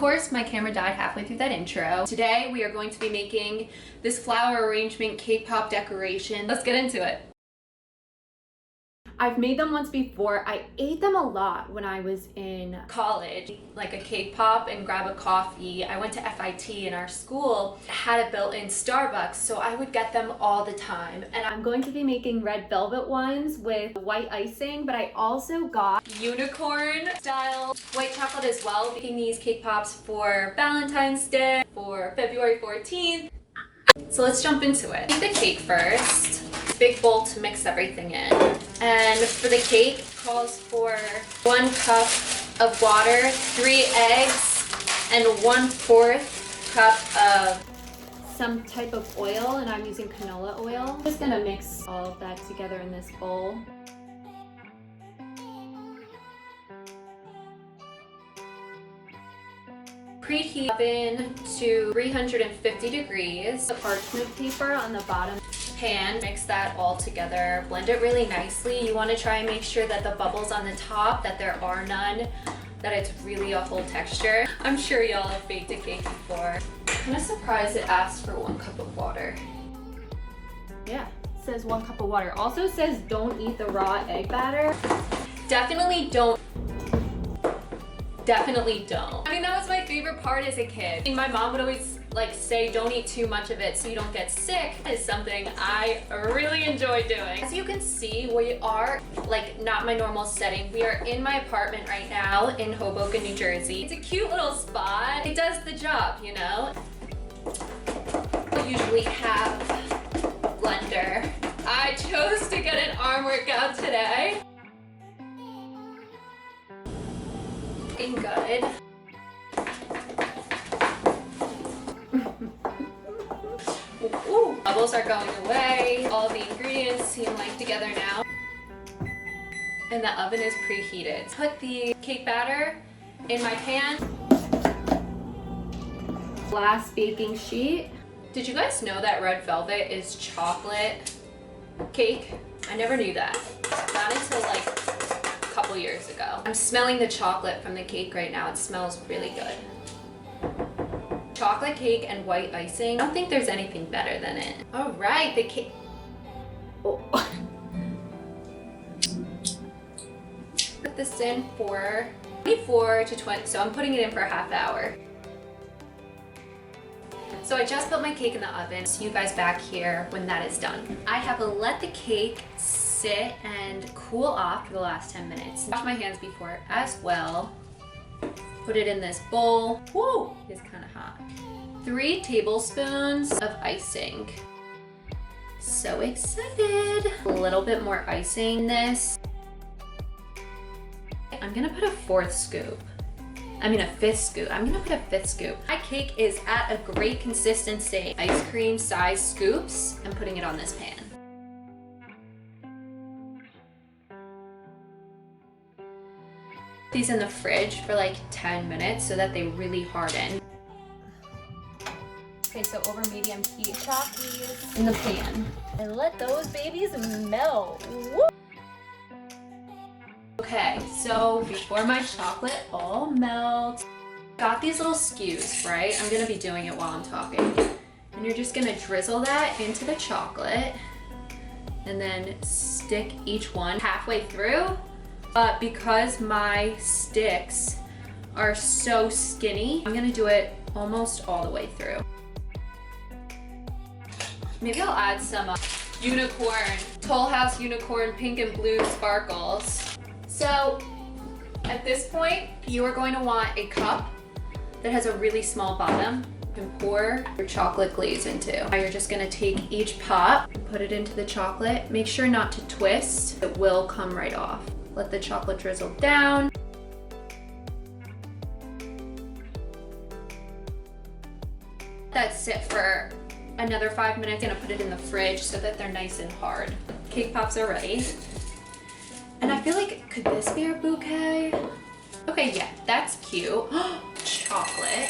course, my camera died halfway through that intro. Today, we are going to be making this flower arrangement cake pop decoration. Let's get into it. I've made them once before. I ate them a lot when I was in college, like a cake pop and grab a coffee. I went to FIT and our school had a built-in Starbucks, so I would get them all the time. And I'm going to be making red velvet ones with white icing, but I also got unicorn style white chocolate as well. Making these cake pops for Valentine's Day, for February 14th. So let's jump into it. Make the cake first. Big bowl to mix everything in. And for the cake, calls for 1 cup of water, 3 eggs, and 1/4 cup of some type of oil, and I'm using canola oil. I'm just gonna mix all of that together in this bowl. Preheat oven to 350 degrees. The parchment paper on the bottom pan, mix that all together, blend it really nicely. You want to try and make sure that the bubbles on the top, that there are none, that it's really a whole texture. I'm sure y'all have baked a cake before. I'm kind of surprised it asks for 1 cup of water. Yeah, it says 1 cup of water. Also says don't eat the raw egg batter. Definitely don't. Definitely don't. I mean, that was my favorite part as a kid. My mom would always like say don't eat too much of it so you don't get sick. Is something I really enjoy doing. As you can see, we are like not my normal setting. We are in my apartment right now in Hoboken, New Jersey. It's a cute little spot. It does the job, you know? I usually have a blender. I chose to get an arm workout today. Looking good. Ooh, bubbles are going away. All the ingredients seem like together now. And the oven is preheated. Put the cake batter in my pan. Glass baking sheet. Did you guys know that red velvet is chocolate cake? I never knew that. Not until like a couple years ago. I'm smelling the chocolate from the cake right now. It smells really good. Chocolate cake and white icing. I don't think there's anything better than it. All right, the cake. Oh. Put this in for 24 to 20, so I'm putting it in for a half hour. So I just put my cake in the oven. See you guys back here when that is done. I have let the cake sit and cool off for the last 10 minutes. Wash my hands before as well. Put it in this bowl. Whoa, it's kind of hot. 3 tablespoons of icing. So excited. A little bit more icing in this. I'm gonna put a 5th scoop. I'm gonna put a 5th scoop. My cake is at a great consistency. Ice cream size scoops. I'm putting it on this pan. These in the fridge for like 10 minutes so that they really harden. Okay, so over medium heat, chop these in the pan. And let those babies melt. Woo! Okay, so before my chocolate all melts, got these little skews, right? I'm gonna be doing it while I'm talking. And you're just gonna drizzle that into the chocolate and then stick each one halfway through. But because my sticks are so skinny, I'm gonna do it almost all the way through. Maybe I'll add some unicorn, Toll House unicorn pink and blue sparkles. So at this point, you are going to want a cup that has a really small bottom. You can pour your chocolate glaze into. Now you're just gonna take each pop and put it into the chocolate. Make sure not to twist, it will come right off. Let the chocolate drizzle down. That sit for another 5 minutes. I'm gonna put it in the fridge so that they're nice and hard. Cake pops are ready. And I feel like, could this be our bouquet? Okay, yeah, that's cute. Chocolate,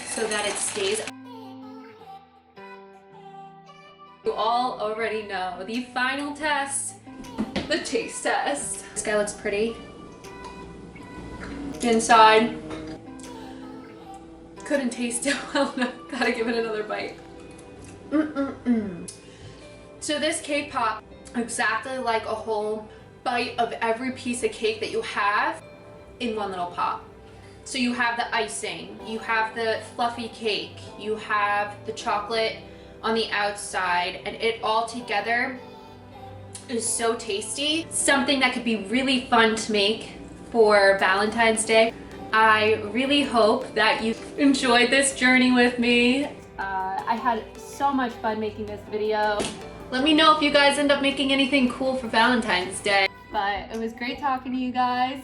so that it stays. You all already know the final test, the taste test. This guy looks pretty. Inside, couldn't taste it well enough. Gotta give it another bite. So this cake pop, exactly like a whole bite of every piece of cake that you have in one little pop. So you have the icing, you have the fluffy cake, you have the chocolate on the outside, and it all together is so tasty. Something that could be really fun to make for Valentine's Day. I really hope that you enjoyed this journey with me. I had so much fun making this video. Let me know if you guys end up making anything cool for Valentine's Day. But it was great talking to you guys.